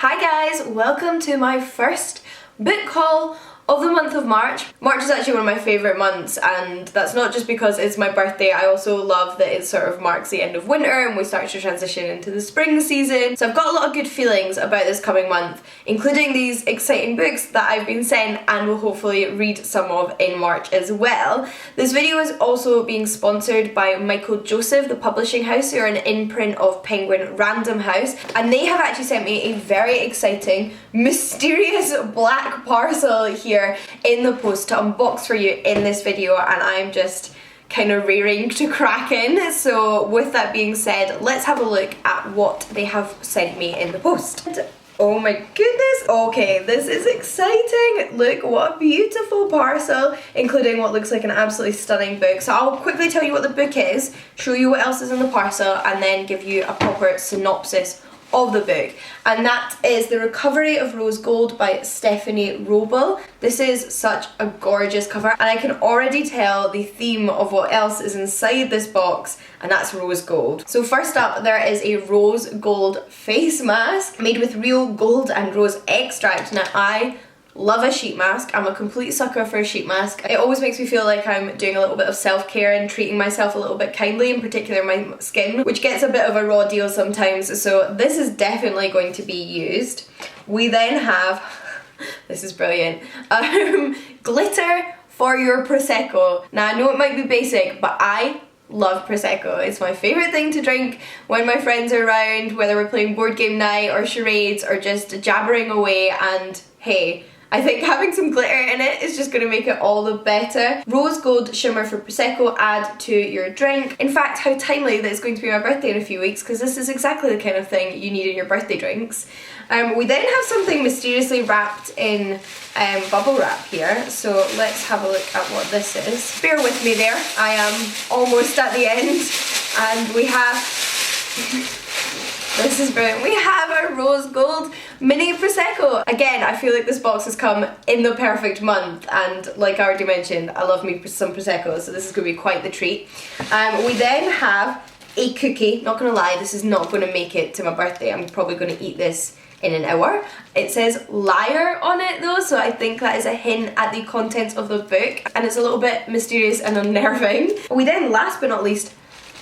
Hi guys, welcome to my first book haul of the month of March. March is actually one of my favourite months, and that's not just because it's my birthday. I also love that it sort of marks the end of winter and we start to transition into the spring season. So I've got a lot of good feelings about this coming month, including these exciting books that I've been sent and will hopefully read some of in March as well. This video is also being sponsored by Michael Joseph, the publishing house, who are an imprint of Penguin Random House, and they have actually sent me a very exciting, mysterious black parcel here in the post to unbox for you in this video, and I'm just kind of raring to crack in. So with that being said, let's have a look at what they have sent me in the post. Oh my goodness, okay, this is exciting. Look, what a beautiful parcel, including what looks like an absolutely stunning book. So I'll quickly tell you what the book is, show you what else is in the parcel, and then give you a proper synopsis of the book, and that is The Recovery of Rose Gold by Stephanie Roble. This is such a gorgeous cover, and I can already tell the theme of what else is inside this box, and that's rose gold. So first up, there is a rose gold face mask made with real gold and rose extract. Now I love a sheet mask. I'm a complete sucker for a sheet mask. It always makes me feel like I'm doing a little bit of self-care and treating myself a little bit kindly, in particular my skin, which gets a bit of a raw deal sometimes, so this is definitely going to be used. We then have, this is brilliant, glitter for your Prosecco. Now I know it might be basic, but I love Prosecco. It's my favourite thing to drink when my friends are around, whether we're playing board game night or charades or just jabbering away, and hey, I think having some glitter in it is just going to make it all the better. Rose gold shimmer for Prosecco, add to your drink. In fact, how timely that it's going to be my birthday in a few weeks, because this is exactly the kind of thing you need in your birthday drinks. We then have something mysteriously wrapped in bubble wrap here, so let's have a look at what this is. Bear with me there, I am almost at the end, and we have this is brilliant. We have a rose gold mini Prosecco. Again, I feel like this box has come in the perfect month, and like I already mentioned, I love me some Prosecco, so this is going to be quite the treat. We then have a cookie. Not going to lie, this is not going to make it to my birthday. I'm probably going to eat this in an hour. It says liar on it though, so I think that is a hint at the contents of the book, and it's a little bit mysterious and unnerving. We then, last but not least,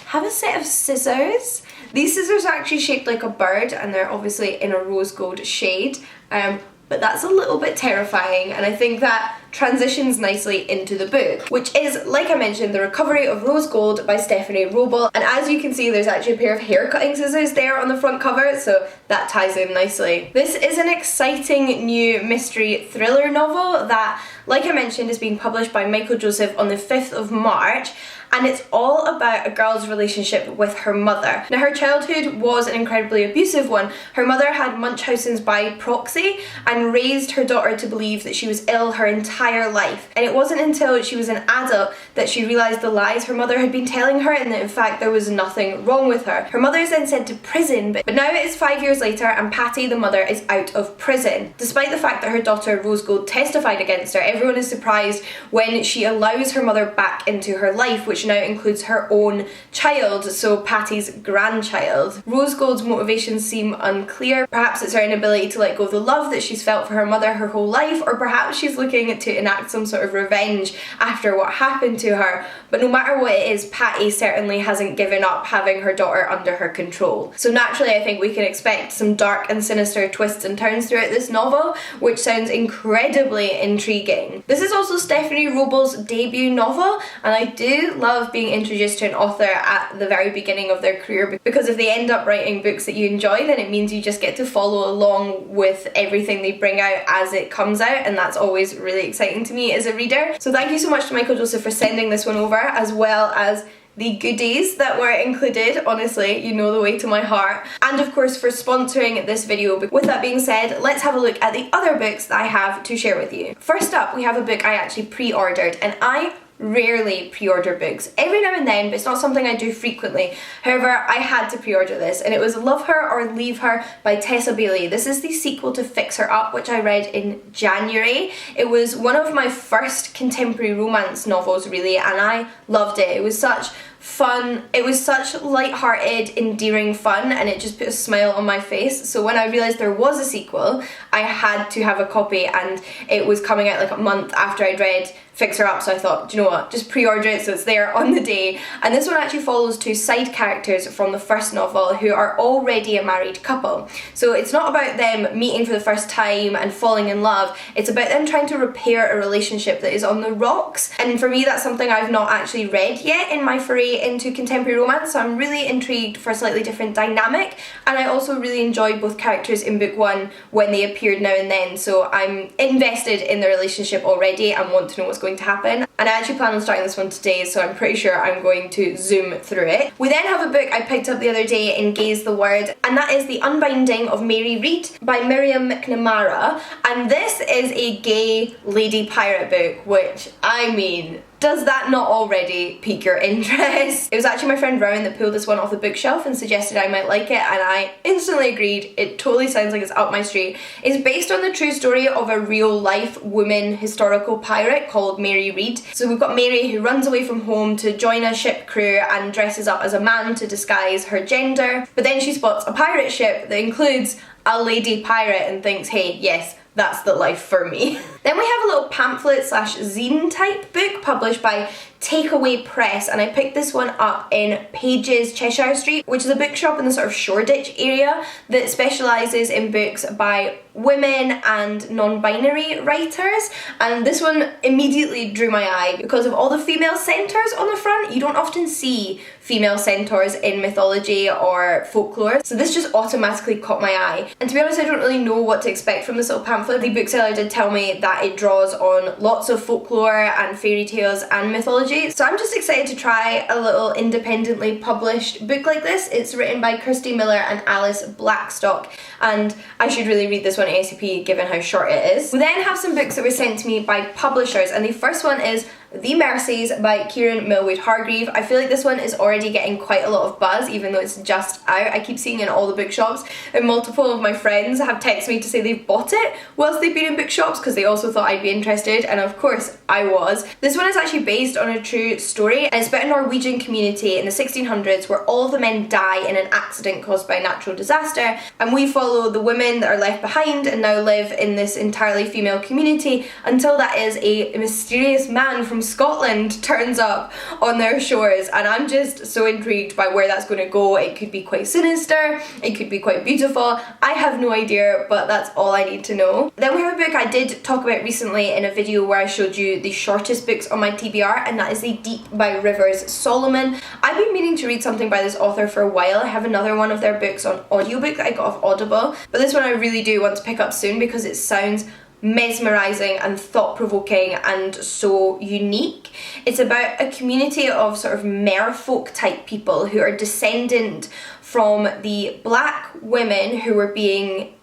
have a set of scissors. These scissors are actually shaped like a bird, and they're obviously in a rose gold shade, but that's a little bit terrifying, and I think that transitions nicely into the book, which is, like I mentioned, The Recovery of Rose Gold by Stephanie Roble. And as you can see, there's actually a pair of hair cutting scissors there on the front cover, so that ties in nicely. This is an exciting new mystery thriller novel that, like I mentioned, is being published by Michael Joseph on the 5th of March, and it's all about a girl's relationship with her mother. Now, her childhood was an incredibly abusive one. Her mother had Munchausen's by proxy and raised her daughter to believe that she was ill her entire life. And it wasn't until she was an adult that she realised the lies her mother had been telling her, and that in fact there was nothing wrong with her. Her mother is then sent to prison, but now it is 5 years later, and Patty, the mother, is out of prison. Despite the fact that her daughter Rose Gold testified against her, everyone is surprised when she allows her mother back into her life, which now includes her own child, so Patty's grandchild. Rose Gold's motivations seem unclear. Perhaps it's her inability to let go of the love that she's felt for her mother her whole life, or perhaps she's looking to enact some sort of revenge after what happened to her. But no matter what it is, Patty certainly hasn't given up having her daughter under her control. So naturally, I think we can expect some dark and sinister twists and turns throughout this novel, which sounds incredibly intriguing. This is also Stephanie Roble's debut novel, and I do love being introduced to an author at the very beginning of their career, because if they end up writing books that you enjoy, then it means you just get to follow along with everything they bring out as it comes out, and that's always really exciting to me as a reader. So thank you so much to Michael Joseph for sending this one over, as well as the goodies that were included. Honestly, you know the way to my heart. And of course for sponsoring this video. With that being said, let's have a look at the other books that I have to share with you. First up, we have a book I actually pre-ordered, and I rarely pre-order books. Every now and then, but it's not something I do frequently. However, I had to pre-order this, and it was Love Her or Leave Her by Tessa Bailey. This is the sequel to Fix Her Up, which I read in January. It was one of my first contemporary romance novels, really, and I loved it. It was such fun. It was such light-hearted, endearing fun, and it just put a smile on my face. So when I realised there was a sequel, I had to have a copy, and it was coming out like a month after I'd read Fix Her Up, so I thought, do you know what, just pre-order it so it's there on the day. And this one actually follows two side characters from the first novel who are already a married couple. So it's not about them meeting for the first time and falling in love, it's about them trying to repair a relationship that is on the rocks. And for me, that's something I've not actually read yet in my foray into contemporary romance, so I'm really intrigued for a slightly different dynamic. And I also really enjoyed both characters in book one when they appeared now and then, so I'm invested in the relationship already and want to know what's going to happen. And I actually plan on starting this one today, so I'm pretty sure I'm going to zoom through it. We then have a book I picked up the other day in Gaze the Word, and that is The Unbinding of Mary Read by Miriam McNamara. And this is a gay lady pirate book, which, I mean, does that not already pique your interest? It was actually my friend Rowan that pulled this one off the bookshelf and suggested I might like it, and I instantly agreed. It totally sounds like it's up my street. It's based on the true story of a real life woman historical pirate called Mary Read. So we've got Mary who runs away from home to join a ship crew and dresses up as a man to disguise her gender, but then she spots a pirate ship that includes a lady pirate and thinks, hey, yes, that's the life for me. Then we have a little pamphlet slash zine type book published by Takeaway Press, and I picked this one up in Pages, Cheshire Street, which is a bookshop in the sort of Shoreditch area that specialises in books by women and non-binary writers. And this one immediately drew my eye because of all the female centaurs on the front. You don't often see female centaurs in mythology or folklore, so this just automatically caught my eye. And to be honest, I don't really know what to expect from this little pamphlet. The bookseller did tell me that it draws on lots of folklore and fairy tales and mythology, so I'm just excited to try a little independently published book like this. It's written by Kirsty Miller and Alice Blackstock, and I should really read this one ASAP given how short it is. We then have some books that were sent to me by publishers, and the first one is The Mercies by Kieran Millward Hargreave. I feel like this one is already getting quite a lot of buzz even though it's just out. I keep seeing it in all the bookshops, and multiple of my friends have texted me to say they've bought it whilst they've been in bookshops because they also thought I'd be interested, and of course I was. This one is actually based on a true story, and it's about a Norwegian community in the 1600s where all of the men die in an accident caused by a natural disaster, and we follow the women that are left behind and now live in this entirely female community until that is a mysterious man from Scotland turns up on their shores. And I'm just so intrigued by where that's going to go. It could be quite sinister, it could be quite beautiful, I have no idea, but that's all I need to know. Then we have a book I did talk about recently in a video where I showed you the shortest books on my TBR, and that is The Deep by Rivers Solomon. I've been meaning to read something by this author for a while. I have another one of their books on audiobook that I got off Audible, but this one I really do want to pick up soon because it sounds mesmerising and thought-provoking and so unique. It's about a community of sort of merfolk type people who are descendant from the black women who were being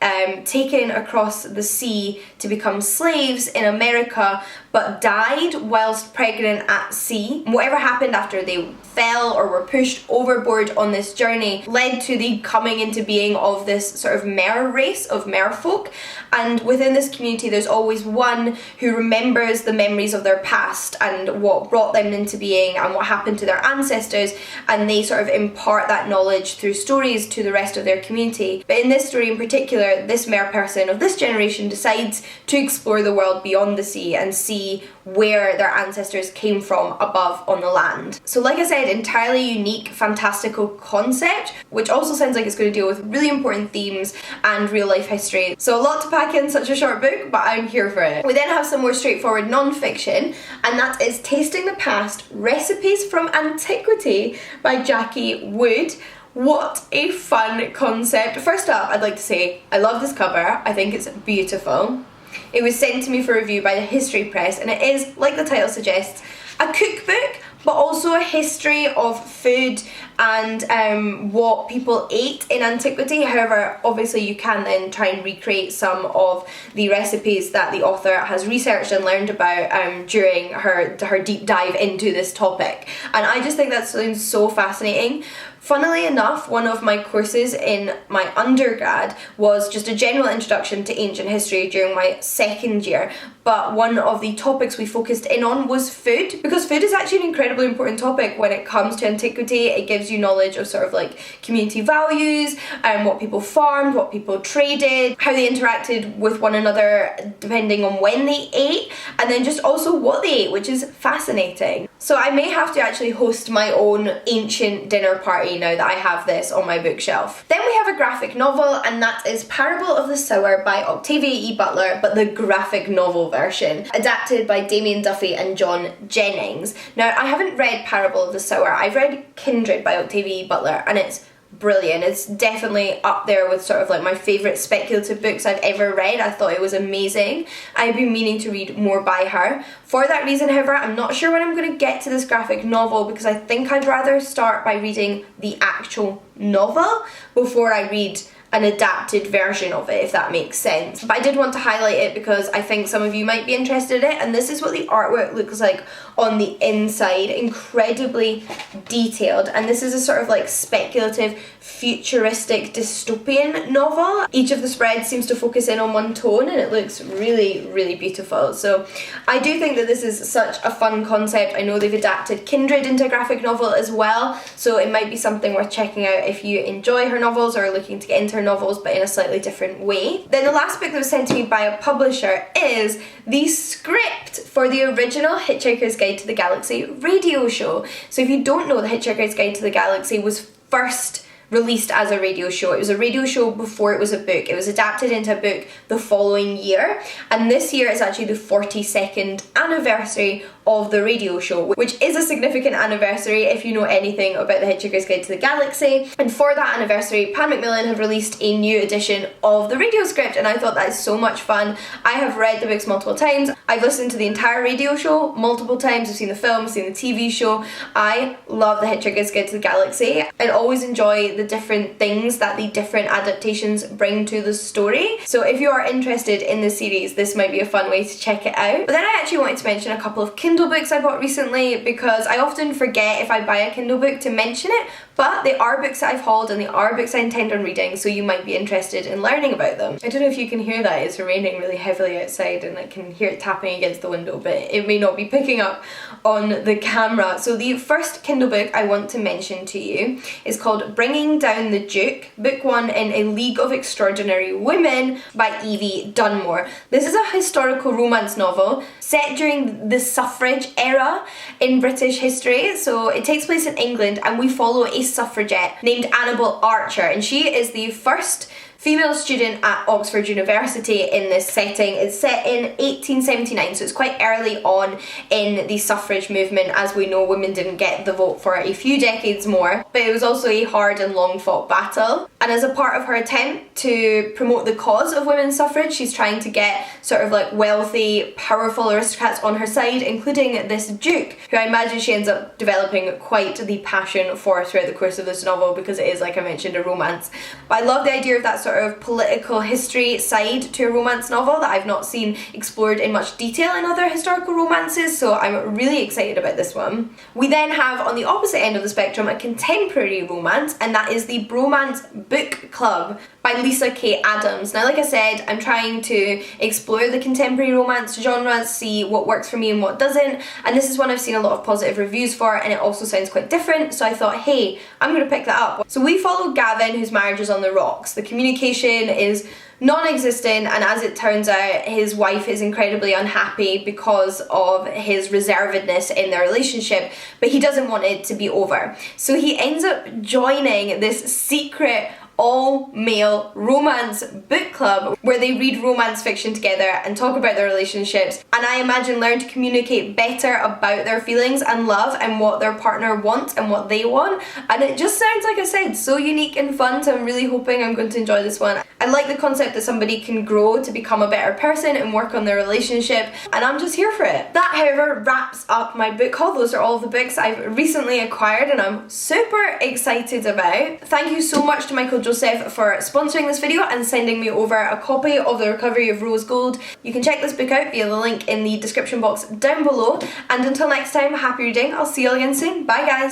taken across the sea to become slaves in America but died whilst pregnant at sea. Whatever happened after they fell or were pushed overboard on this journey led to the coming into being of this sort of mer race of merfolk, and within this community there's always one who remembers the memories of their past and what brought them into being and what happened to their ancestors, and they sort of impart that knowledge through stories to the rest of their community. But in this story in particular, this mer person of this generation decides to explore the world beyond the sea and see where their ancestors came from above on the land. So like I said, entirely unique, fantastical concept, which also sounds like it's going to deal with really important themes and real life history. So a lot to pack in such a short book, but I'm here for it. We then have some more straightforward non-fiction, and that is Tasting the Past, Recipes from Antiquity by Jackie Wood. What a fun concept. First up, I'd like to say I love this cover. I think it's beautiful. It was sent to me for review by the History Press, and it is, like the title suggests, a cookbook, but also a history of food and what people ate in antiquity. However, obviously you can then try and recreate some of the recipes that the author has researched and learned about during her deep dive into this topic. And I just think that sounds so fascinating. Funnily enough, one of my courses in my undergrad was just a general introduction to ancient history during my second year, but one of the topics we focused in on was food, because food is actually an incredibly important topic when it comes to antiquity. It gives you knowledge of sort of like community values, and what people farmed, what people traded, how they interacted with one another depending on when they ate, and then just also what they ate, which is fascinating. So I may have to actually host my own ancient dinner party now that I have this on my bookshelf. Then we have a graphic novel, and that is Parable of the Sower by Octavia E. Butler, but the graphic novel version, adapted by Damien Duffy and John Jennings. Now, I haven't read Parable of the Sower. I've read Kindred by Octavia E. Butler, and it's brilliant. It's definitely up there with sort of like my favourite speculative books I've ever read. I thought it was amazing. I've been meaning to read more by her. For that reason, however, I'm not sure when I'm going to get to this graphic novel, because I think I'd rather start by reading the actual novel before I read an adapted version of it, if that makes sense. But I did want to highlight it because I think some of you might be interested in it, and this is what the artwork looks like on the inside. Incredibly detailed, and this is a sort of like speculative, futuristic, dystopian novel. Each of the spreads seems to focus in on one tone, and it looks really, really beautiful. So I do think that this is such a fun concept. I know they've adapted Kindred into a graphic novel as well, so it might be something worth checking out if you enjoy her novels or are looking to get into her novels but in a slightly different way. Then the last book that was sent to me by a publisher is the script for the original Hitchhiker's Guide to the Galaxy radio show. So if you don't know, the Hitchhiker's Guide to the Galaxy was first released as a radio show. It was a radio show before it was a book. It was adapted into a book the following year, and this year is actually the 42nd anniversary of the radio show, which is a significant anniversary if you know anything about the Hitchhiker's Guide to the Galaxy. And for that anniversary, Pan Macmillan have released a new edition of the radio script, and I thought that is so much fun. I have read the books multiple times. I've listened to the entire radio show multiple times. I've seen the film, seen the TV show. I love the Hitchhiker's Guide to the Galaxy and always enjoy the different things that the different adaptations bring to the story. So if you are interested in the series, this might be a fun way to check it out. But then I actually wanted to mention a couple of Kindle books I bought recently, because I often forget if I buy a Kindle book to mention it, but they are books that I've hauled and they are books I intend on reading, so you might be interested in learning about them. I don't know if you can hear that, it's raining really heavily outside and I can hear it tapping against the window, but it may not be picking up on the camera. So the first Kindle book I want to mention to you is called Bringing Down the Duke, book 1 in A League of Extraordinary Women by Evie Dunmore. This is a historical romance novel set during the suffrage era in British history. So it takes place in England, and we follow a suffragette named Annabel Archer, and she is the first female student at Oxford University in this setting. It's set in 1879, so it's quite early on in the suffrage movement. As we know, women didn't get the vote for a few decades more, but it was also a hard and long fought battle. And as a part of her attempt to promote the cause of women's suffrage, she's trying to get sort of like wealthy, powerful aristocrats on her side, including this Duke, who I imagine she ends up developing quite the passion for throughout the course of this novel, because it is, like I mentioned, a romance. But I love the idea of that sort of political history side to a romance novel that I've not seen explored in much detail in other historical romances, so I'm really excited about this one. We then have, on the opposite end of the spectrum, a contemporary romance, and that is the Bromance Book Club by Lisa K. Adams. Now, like I said, I'm trying to explore the contemporary romance genre, see what works for me and what doesn't, and this is one I've seen a lot of positive reviews for, and it also sounds quite different, so I thought, hey, I'm going to pick that up. So we follow Gavin, whose marriage is on the rocks. The communication is non-existent, and as it turns out, his wife is incredibly unhappy because of his reservedness in their relationship, but he doesn't want it to be over. So he ends up joining this secret all-male romance book club where they read romance fiction together and talk about their relationships, and I imagine learn to communicate better about their feelings and love and what their partner wants and what they want. And it just sounds, like I said, so unique and fun, so I'm really hoping I'm going to enjoy this one. I like the concept that somebody can grow to become a better person and work on their relationship, and I'm just here for it. That, however, wraps up my book haul. Those are all the books I've recently acquired and I'm super excited about. Thank you so much to Michael Joseph for sponsoring this video and sending me over a copy of The Recovery of Rose Gold. You can check this book out via the link in the description box down below, and until next time, happy reading. I'll see you all again soon. Bye guys!